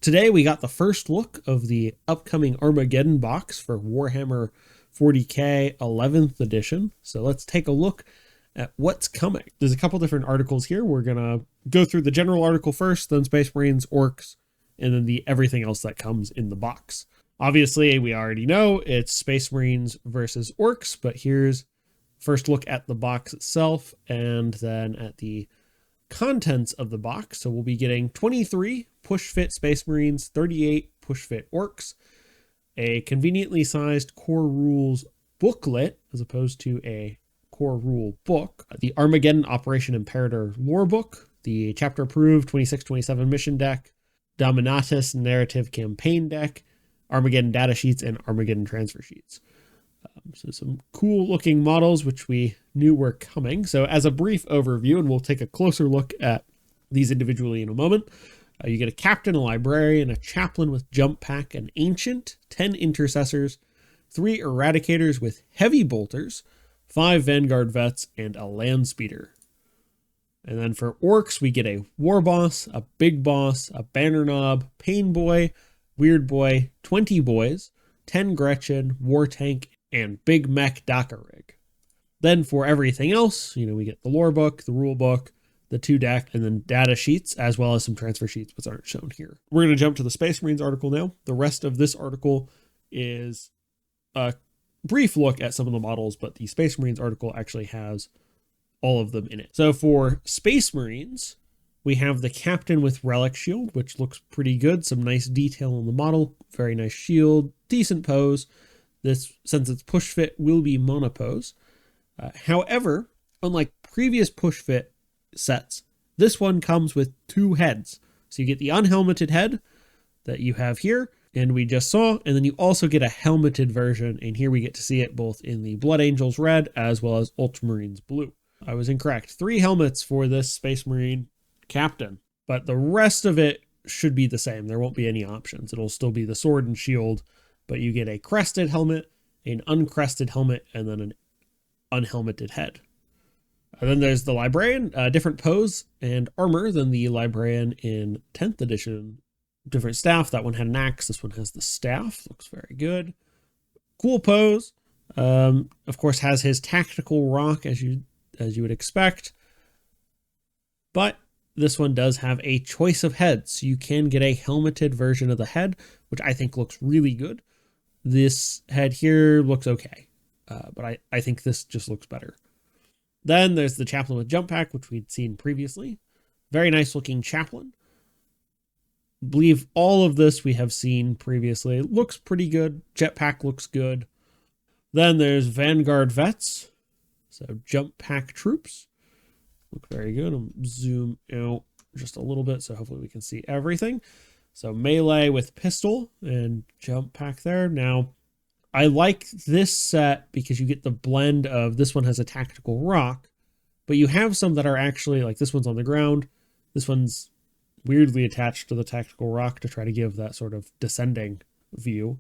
Today we got the first look of the upcoming Armageddon box for Warhammer 40k 11th edition. So let's take a look at what's coming. There's a couple different articles here. We're going to go through the general article first, then Space Marines, Orks, and then everything else that comes in the box. Obviously, we already know it's Space Marines versus Orks, but here's first look at the box itself and then at the contents of the box. So we'll be getting 23 push-fit Space Marines, 38 push-fit Orks, a conveniently sized core rules booklet as opposed to a core rule book, the Armageddon Operation Imperator lore book, the chapter approved 26-27 mission deck, Dominatus narrative campaign deck, Armageddon data sheets, and Armageddon transfer sheets. So some cool looking models, which we knew were coming. So as a brief overview, and we'll take a closer look at these individually in a moment, you get a captain, a librarian, a chaplain with jump pack, an ancient, 10 intercessors, 3 eradicators with heavy bolters, 5 vanguard vets, and a land speeder. And then for Orks, we get a war boss, a big boss, a banner knob, pain boy, weird boy, 20 boys, 10 Gretchen, war tank, and big mech DACA rig. Then for everything else, we get the lore book, the rule book, the 2 deck, and then data sheets, as well as some transfer sheets, which aren't shown here. We're going to jump to the Space Marines article now. The rest of this article is a brief look at some of the models, but the Space Marines article actually has all of them in it. So for Space Marines, we have the captain with relic shield, which looks pretty good. Some nice detail on the model, very nice shield, decent pose. This, since it's push fit, will be monopose. However, unlike previous push fit sets, this one comes with 2 heads. So you get the unhelmeted head that you have here, and we just saw, and then you also get a helmeted version, and here we get to see it both in the Blood Angels red as well as Ultramarines blue. I was incorrect. 3 helmets for this Space Marine captain, but the rest of it should be the same. There won't be any options. It'll still be the sword and shield, but you get a crested helmet, an uncrested helmet, and then an unhelmeted head. And then there's the librarian, different pose and armor than the librarian in 10th edition. Different staff. That one had an axe. This one has the staff. Looks very good. Cool pose. Of course, has his tactical rock as you would expect. But this one does have a choice of heads. So you can get a helmeted version of the head, which I think looks really good. This head here looks okay, but I think this just looks better. Then there's the chaplain with jump pack, which we'd seen previously. Very nice looking chaplain. Believe all of this we have seen previously. It looks pretty good. Jetpack looks good. Then there's Vanguard vets. So jump pack troops. Look very good. I'll zoom out just a little bit so hopefully we can see everything. So melee with pistol and jump pack there. Now, I like this set because you get the blend of this one has a tactical rock, but you have some that are actually, like this one's on the ground. This one's weirdly attached to the tactical rock to try to give that sort of descending view.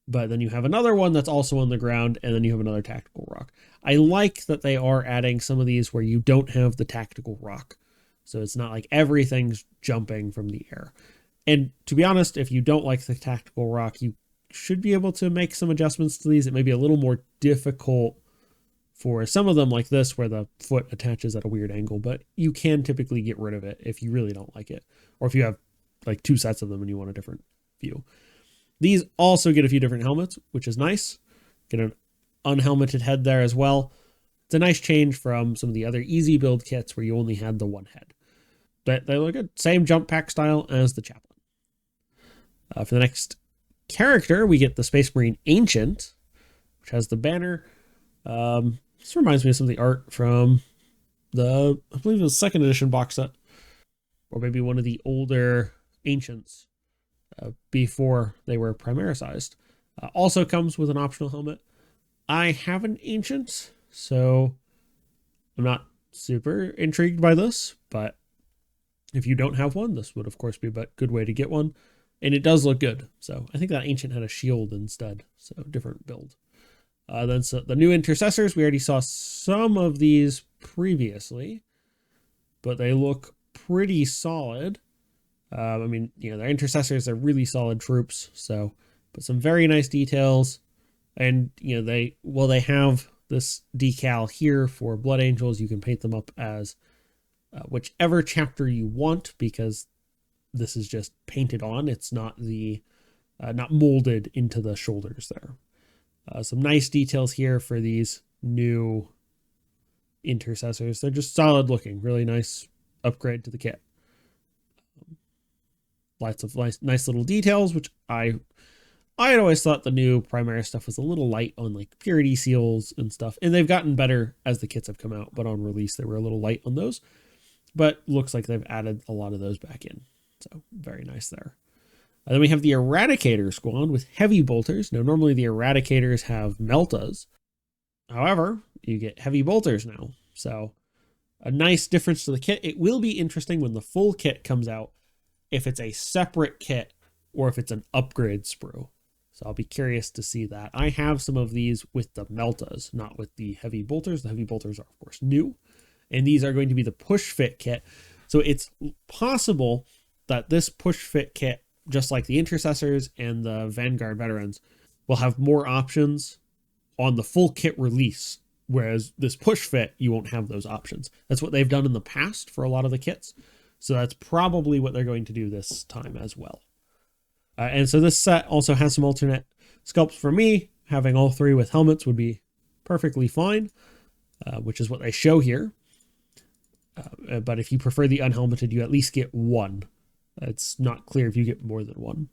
But then you have another one that's also on the ground, and then you have another tactical rock. I like that they are adding some of these where you don't have the tactical rock. So it's not like everything's jumping from the air. And to be honest, if you don't like the tactical rock, you should be able to make some adjustments to these. It may be a little more difficult for some of them like this, where the foot attaches at a weird angle, but you can typically get rid of it if you really don't like it. Or if you have like 2 sets of them and you want a different view. These also get a few different helmets, which is nice. Get an unhelmeted head there as well. It's a nice change from some of the other easy build kits where you only had the 1 head. But they look good. Same jump pack style as the chaplain. For the next character, we get the Space Marine Ancient, which has the banner. This reminds me of some of the art from I believe it was 2nd edition box set. Or maybe one of the older Ancients before they were Primarisized. Also comes with an optional helmet. I have an Ancient, so I'm not super intrigued by this, but if you don't have one, this would of course be a good way to get one. And it does look good. So I think that Ancient had a shield instead. So different build. Then so the new intercessors, we already saw some of these previously, but they look pretty solid. I mean, their intercessors are really solid troops. So, but some very nice details. And, they have this decal here for Blood Angels. You can paint them up as whichever chapter you want, because this is just painted on. It's not not molded into the shoulders there. Some nice details here for these new intercessors. They're just solid looking, really nice upgrade to the kit. Lots of nice little details, which I had always thought the new Primaris stuff was a little light on like purity seals and stuff. And they've gotten better as the kits have come out, but on release they were a little light on those. But looks like they've added a lot of those back in. So very nice there. And then we have the Eradicator squad with heavy bolters. Now, normally the Eradicators have meltas. However, you get heavy bolters now. So a nice difference to the kit. It will be interesting when the full kit comes out, if it's a separate kit or if it's an upgrade sprue. So I'll be curious to see that. I have some of these with the meltas, not with the heavy bolters. The heavy bolters are, of course, new. And these are going to be the push fit kit. So it's possible that this push fit kit, just like the intercessors and the Vanguard veterans, will have more options on the full kit release. Whereas this push fit, you won't have those options. That's what they've done in the past for a lot of the kits. So that's probably what they're going to do this time as well. And so this set also has some alternate sculpts for me. Having all three with helmets would be perfectly fine, which is what they show here. But if you prefer the unhelmeted, you at least get one. It's not clear if you get more than one.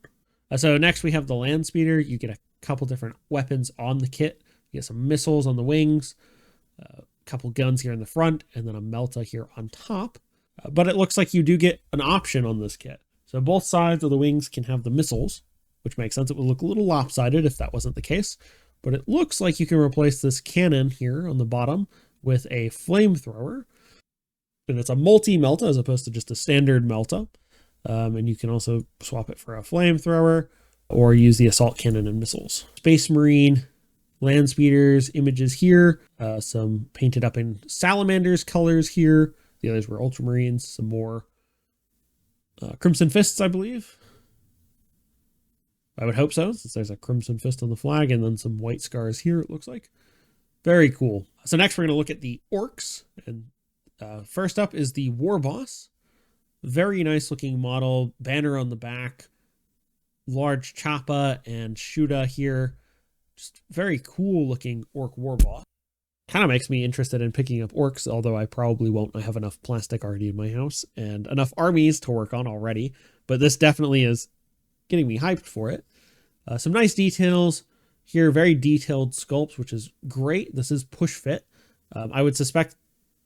So next we have the land speeder. You get a couple different weapons on the kit. You get some missiles on the wings, a couple guns here in the front, and then a melta here on top. But it looks like you do get an option on this kit. So both sides of the wings can have the missiles, which makes sense. It would look a little lopsided if that wasn't the case. But it looks like you can replace this cannon here on the bottom with a flamethrower. And it's a multi-melta as opposed to just a standard melta. And you can also swap it for a flamethrower or use the assault cannon and missiles. Space Marine, land speeders, images here. Some painted up in salamanders colors here. The others were ultramarines. Some more Crimson Fists, I believe. I would hope so, since there's a Crimson Fist on the flag and then some white scars here, it looks like. Very cool. So next we're going to look at the Orks. And first up is the War Boss. Very nice looking model. Banner on the back. Large Choppa and Shuda here. Just very cool looking Ork War Boss. Kind of makes me interested in picking up Orks, although I probably won't. I have enough plastic already in my house and enough armies to work on already. But this definitely is getting me hyped for it. Some nice details here, very detailed sculpts, which is great. This is push fit. I would suspect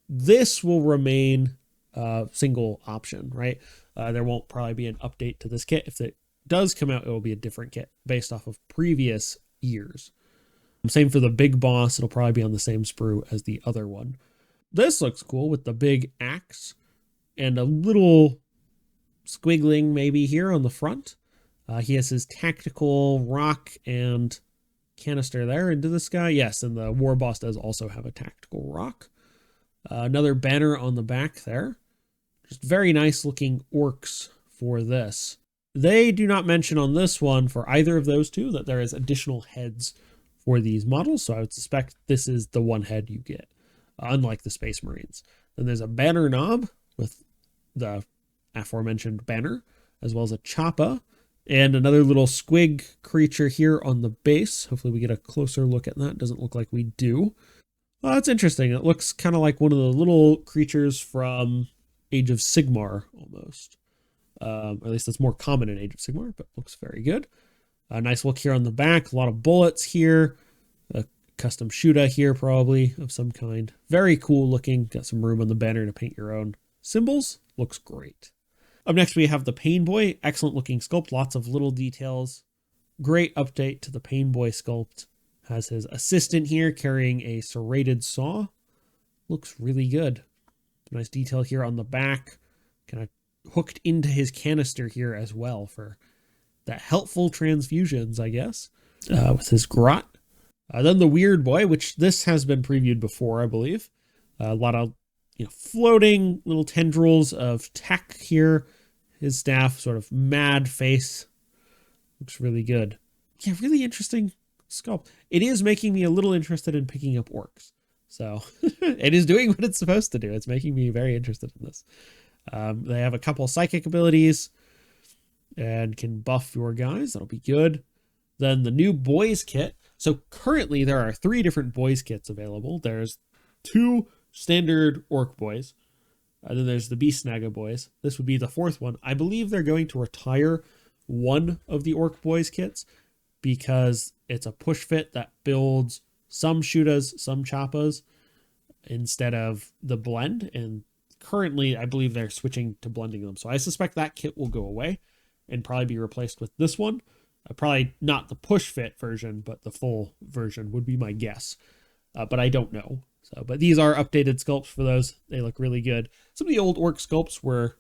this will remain single option, right? There won't probably be an update to this kit. If it does come out, it will be a different kit based off of previous years. Same for the big boss. It'll probably be on the same sprue as the other one. This looks cool with the big axe and a little squiggling maybe here on the front. He has his tactical rock and canister there into the sky. Yes, and the war boss does also have a tactical rock. Another banner on the back there. Just very nice looking orcs for this. They do not mention on this one for either of those two that there is additional heads for these models, so I would suspect this is the one head you get, unlike the Space Marines. Then there's a banner knob with the aforementioned banner, as well as a choppa, and another little squig creature here on the base. Hopefully we get a closer look at that. Doesn't look like we do. Well, that's interesting. It looks kind of like one of the little creatures from Age of Sigmar, almost. Or at least that's more common in Age of Sigmar, but looks very good. A nice look here on the back. A lot of bullets here. A custom Shuda here, probably, of some kind. Very cool looking. Got some room on the banner to paint your own symbols. Looks great. Up next, we have the Pain Boy. Excellent looking sculpt. Lots of little details. Great update to the Pain Boy sculpt. Has his assistant here carrying a serrated saw. Looks really good. Nice detail here on the back. Kind of hooked into his canister here as well for that helpful transfusions, I guess, with his grot. Then the Weird Boy, which this has been previewed before, I believe. A lot of floating little tendrils of tech here. his staff, sort of mad face. Looks really good. Yeah, really interesting sculpt. It is making me a little interested in picking up orcs. So it is doing what it's supposed to do. It's making me very interested in this. They have a couple psychic abilities and can buff your guys. That'll be good. Then the new boys kit. So currently there are 3 different boys kits available. There's 2 standard orc boys. And then there's the Beast Naga boys. This would be the 4th one. I believe they're going to retire one of the orc boys kits because it's a push fit that builds some shootas, some chappas instead of the blend. And currently I believe they're switching to blending them. So I suspect that kit will go away and probably be replaced with this one. Probably not the push fit version, but the full version would be my guess. But I don't know. So, but these are updated sculpts for those. They look really good. Some of the old orc sculpts were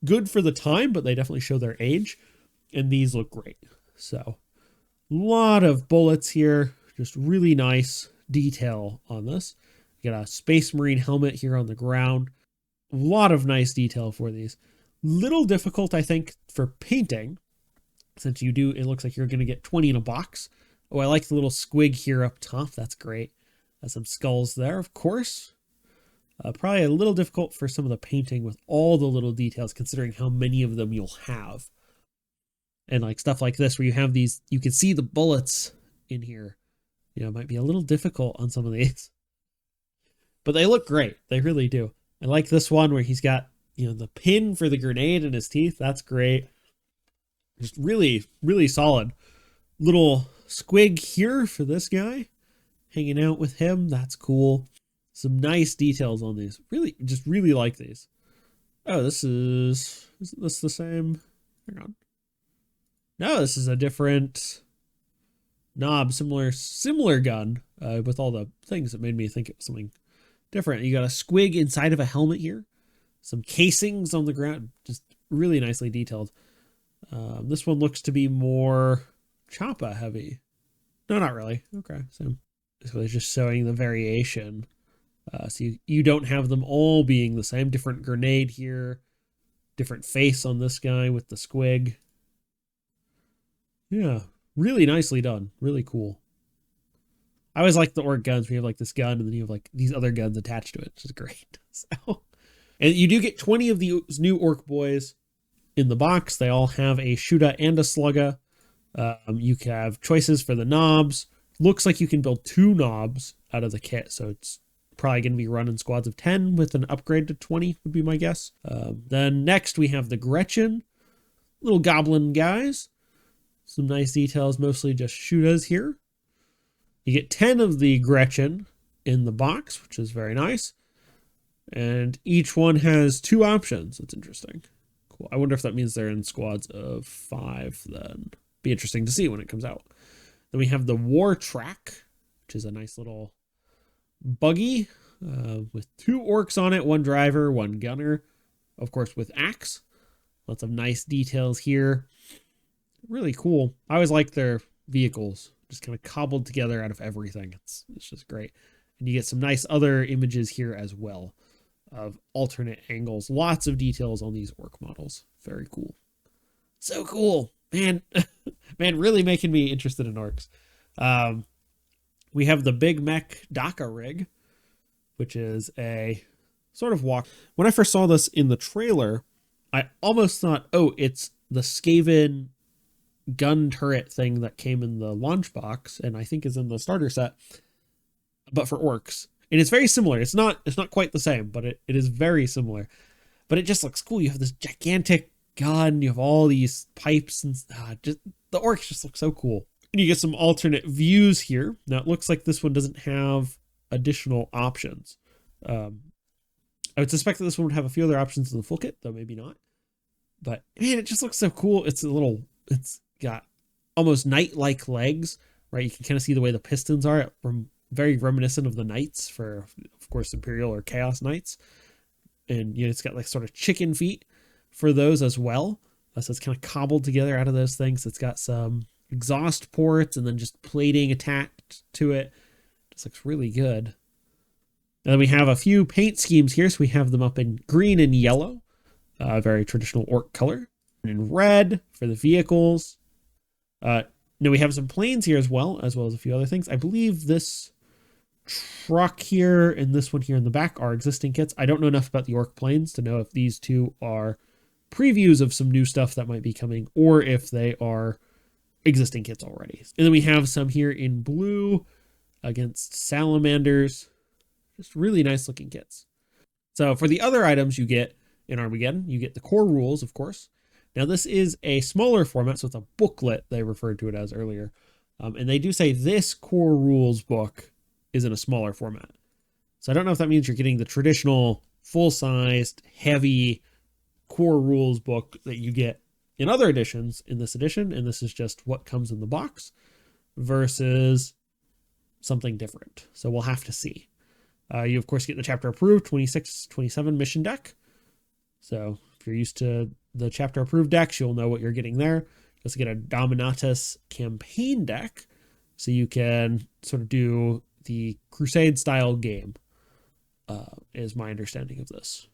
good for the time, but they definitely show their age. And these look great. So, a lot of bullets here. Just really nice detail on this. You got a Space Marine helmet here on the ground. A lot of nice detail for these. Little difficult, I think, for painting. Since you do, it looks like you're going to get 20 in a box. Oh, I like the little squig here up top. That's great. Some skulls there, of course. Probably a little difficult for some of the painting with all the little details, considering how many of them you'll have. And like stuff like this, where you have these, you can see the bullets in here. You know, it might be a little difficult on some of these. But they look great. They really do. I like this one where he's got, you know, the pin for the grenade in his teeth. That's great. Just really, really solid. Little squig here for this guy. Hanging out with him. That's cool. Some nice details on these. Really, just really like these. Oh, isn't this the same? Hang on. No, this is a different knob, similar gun with all the things that made me think it was something different. You got a squig inside of a helmet here. Some casings on the ground. Just really nicely detailed. This one looks to be more choppa heavy. No, not really. Okay, so basically just showing the variation. So you don't have them all being the same. Different grenade here. Different face on this guy with the squig. Yeah, really nicely done. Really cool. I always like the orc guns where you have like this gun and then you have like these other guns attached to it, which is great. So, and you do get 20 of these new orc boys in the box. They all have a shoota and a slugga. You can have choices for the knobs. Looks like you can build 2 knobs out of the kit, so it's probably going to be run in squads of 10 with an upgrade to 20 would be my guess. Then next we have the Gretchen. Little goblin guys. Some nice details, mostly just shootas here. You get 10 of the Gretchen in the box, which is very nice. And each one has 2 options. That's interesting. Cool. I wonder if that means they're in squads of 5 then. Be interesting to see when it comes out. Then we have the War Track, which is a nice little buggy with 2 orcs on it, 1 driver, 1 gunner, of course with axe. Lots of nice details here. Really cool. I always like their vehicles, just kind of cobbled together out of everything. It's just great. And you get some nice other images here as well of alternate angles. Lots of details on these orc models. Very cool. So cool. Man, man, really making me interested in orcs. We have the Big Mech Daka rig, which is a sort of walk. When I first saw this in the trailer, I almost thought, oh, it's the Skaven gun turret thing that came in the launch box and I think is in the starter set, but for orcs. And it's very similar. It's not quite the same, but it is very similar. But it just looks cool. You have this gigantic gun. You have all these pipes and just the orcs just look so cool. And you get some alternate views here. Now it looks like this one doesn't have additional options. I would suspect that this one would have a few other options in the full kit, though maybe not. But man, it just looks so cool. It's got almost knight-like legs, right? You can kind of see the way the pistons are. Very reminiscent of the knights for, of course, Imperial or Chaos Knights. And you know, it's got like sort of chicken feet for those as well. So it's kind of cobbled together out of those things. It's got some exhaust ports and then just plating attached to it. Just looks really good. And then we have a few paint schemes here. So we have them up in green and yellow. very traditional orc color. And in red for the vehicles. Now we have some planes here as well as a few other things. I believe this truck here and this one here in the back are existing kits. I don't know enough about the orc planes to know if these two are previews of some new stuff that might be coming or if they are existing kits already. And then we have some here in blue against salamanders. Just really nice looking kits. So for the other items you get in Armageddon, you get the core rules, of course. Now this is a smaller format, so it's a booklet, they referred to it as earlier. And they do say this core rules book is in a smaller format. So I don't know if that means you're getting the traditional full-sized, heavy core rules book that you get in other editions in this edition, and this is just what comes in the box versus something different. So we'll have to see. You, of course, get the chapter approved 26, 27 mission deck. So if you're used to the chapter approved decks, you'll know what you're getting there. You also get a Dominatus campaign deck, so you can sort of do the Crusade style game, is my understanding of this.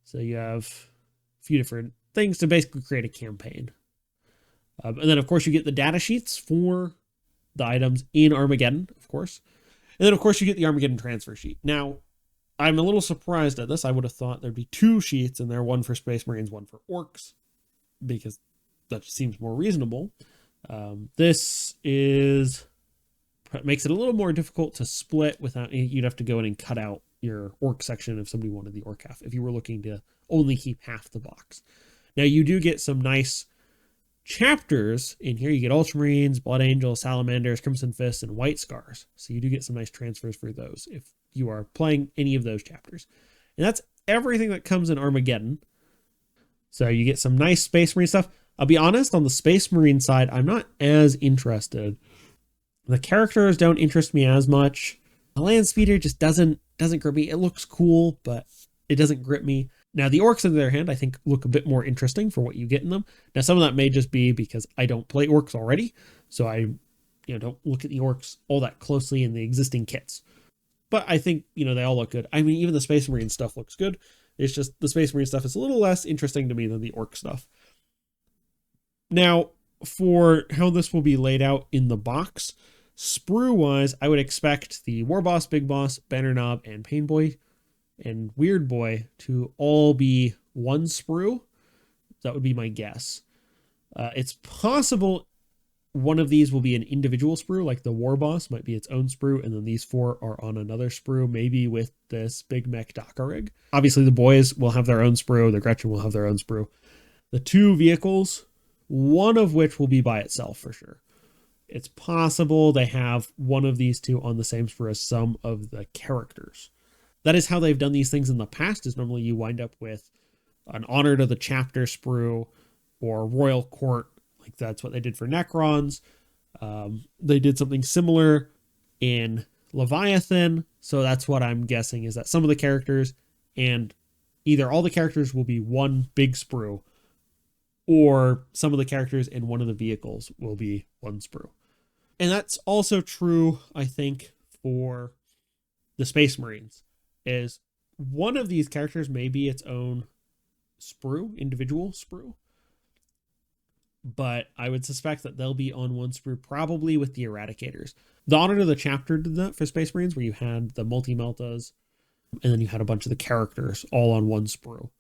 So you have a few different things to basically create a campaign. And then, of course, you get the data sheets for the items in Armageddon, of course. And then, of course, you get the Armageddon transfer sheet. Now, I'm a little surprised at this. I would have thought there'd be two sheets in there, one for Space Marines, one for Orcs, because that seems more reasonable. This makes it a little more difficult to split without, you'd have to go in and cut out your Orc section if somebody wanted the Orc half, if you were looking to only keep half the box. Now, you do get some nice chapters in here. You get Ultramarines, Blood Angels, Salamanders, Crimson Fists, and White Scars. So you do get some nice transfers for those if you are playing any of those chapters. And that's everything that comes in Armageddon. So you get some nice Space Marine stuff. I'll be honest, on the Space Marine side, I'm not as interested. The characters don't interest me as much. The Land Speeder just doesn't grip me. It looks cool, but it doesn't grip me. Now, the Orcs, on the other hand, I think look a bit more interesting for what you get in them. Now, some of that may just be because I don't play Orcs already, so I don't look at the Orcs all that closely in the existing kits. But I think, they all look good. I mean, even the Space Marine stuff looks good. It's just the Space Marine stuff is a little less interesting to me than the Orc stuff. Now, for how this will be laid out in the box, sprue-wise, I would expect the War Boss, Big Boss, Banner Knob, and Pain Boy and Weird Boy to all be one sprue. That would be my guess. It's possible one of these will be an individual sprue, like the War Boss might be its own sprue, and then these four are on another sprue, maybe with this Big Mech DACA rig. Obviously, the boys will have their own sprue, the Gretchen will have their own sprue. The two vehicles, one of which will be by itself for sure. It's possible they have one of these two on the same sprue as some of the characters. That is how they've done these things in the past, is normally you wind up with an Honor to the Chapter sprue or Royal Court. Like that's what they did for Necrons. They did something similar in Leviathan. So that's what I'm guessing, is that some of the characters and either all the characters will be one big sprue, or some of the characters and one of the vehicles will be one sprue. And that's also true, I think, for the Space Marines, is one of these characters may be its own sprue, individual sprue. But I would suspect that they'll be on one sprue, probably with the Eradicators. The Honor to the Chapter did that for Space Marines, where you had the multi-meltas, and then you had a bunch of the characters all on one sprue.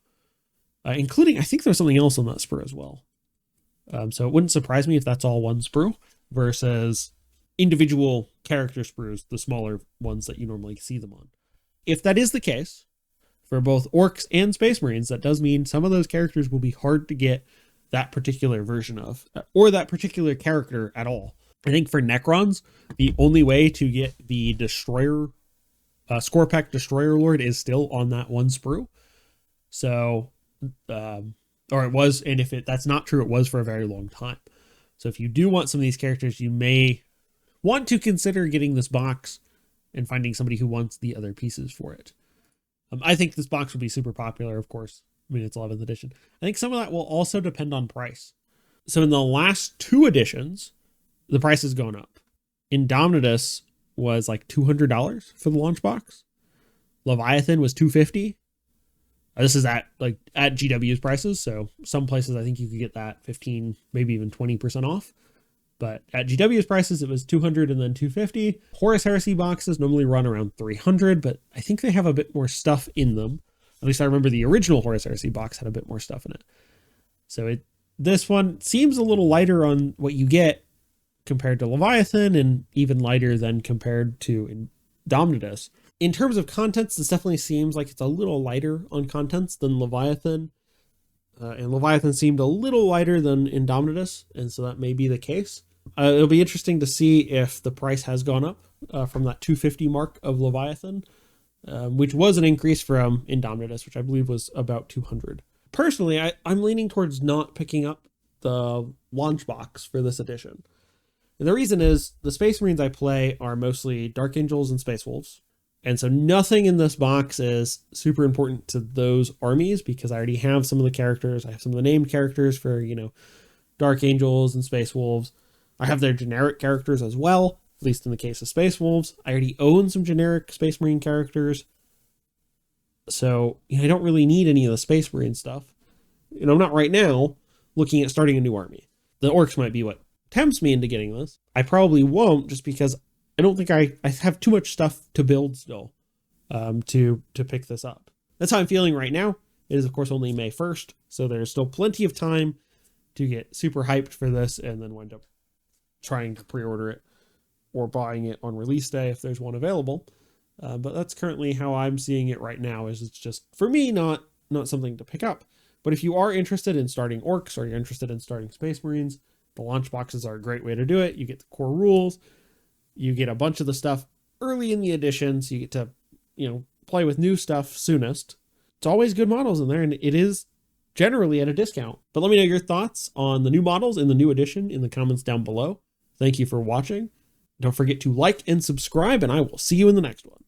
Including, I think there's something else on that sprue as well. So it wouldn't surprise me if that's all one sprue, versus individual character sprues, the smaller ones that you normally see them on. If that is the case, for both Orcs and Space Marines, that does mean some of those characters will be hard to get that particular version of, or that particular character at all. I think for Necrons, the only way to get the Destroyer, Scorpack Destroyer Lord is still on that one sprue. So, or it was, and if that's not true, it was for a very long time. So if you do want some of these characters, you may want to consider getting this box and finding somebody who wants the other pieces for it. I think this box will be super popular, of course. I mean, it's 11th edition. I think some of that will also depend on price. So in the last two editions, the price has gone up. Indomitus was like $200 for the launch box. Leviathan was $250. This is at GW's prices, so some places I think you could get that 15, maybe even 20% off. But at GW's prices, it was $200 and then $250. Horus Heresy boxes normally run around $300, but I think they have a bit more stuff in them. At least I remember the original Horus Heresy box had a bit more stuff in it. So this one seems a little lighter on what you get compared to Leviathan, and even lighter than compared to Indomitus. In terms of contents, this definitely seems like it's a little lighter on contents than Leviathan. And Leviathan seemed a little lighter than Indomitus, and so that may be the case. It'll be interesting to see if the price has gone up from that $250 mark of Leviathan, which was an increase from Indomitus, which I believe was about $200. Personally, I'm leaning towards not picking up the launch box for this edition. And the reason is the Space Marines I play are mostly Dark Angels and Space Wolves. And so nothing in this box is super important to those armies because I already have some of the characters. I have some of the named characters for, Dark Angels and Space Wolves. I have their generic characters as well, at least in the case of Space Wolves. I already own some generic Space Marine characters. So I don't really need any of the Space Marine stuff. I'm not right now looking at starting a new army. The Orks might be what tempts me into getting this. I probably won't, just because I don't think I have too much stuff to build still to pick this up. That's how I'm feeling right now. It is, of course, only May 1st, so there's still plenty of time to get super hyped for this and then wind up trying to pre-order it or buying it on release day if there's one available. But that's currently how I'm seeing it right now. Is it's just, for me, not something to pick up. But if you are interested in starting Orks or you're interested in starting Space Marines, the launch boxes are a great way to do it. You get the core rules. You get a bunch of the stuff early in the edition, so you get to, play with new stuff soonest. It's always good models in there, and it is generally at a discount. But let me know your thoughts on the new models in the new edition in the comments down below. Thank you for watching. Don't forget to like and subscribe, and I will see you in the next one.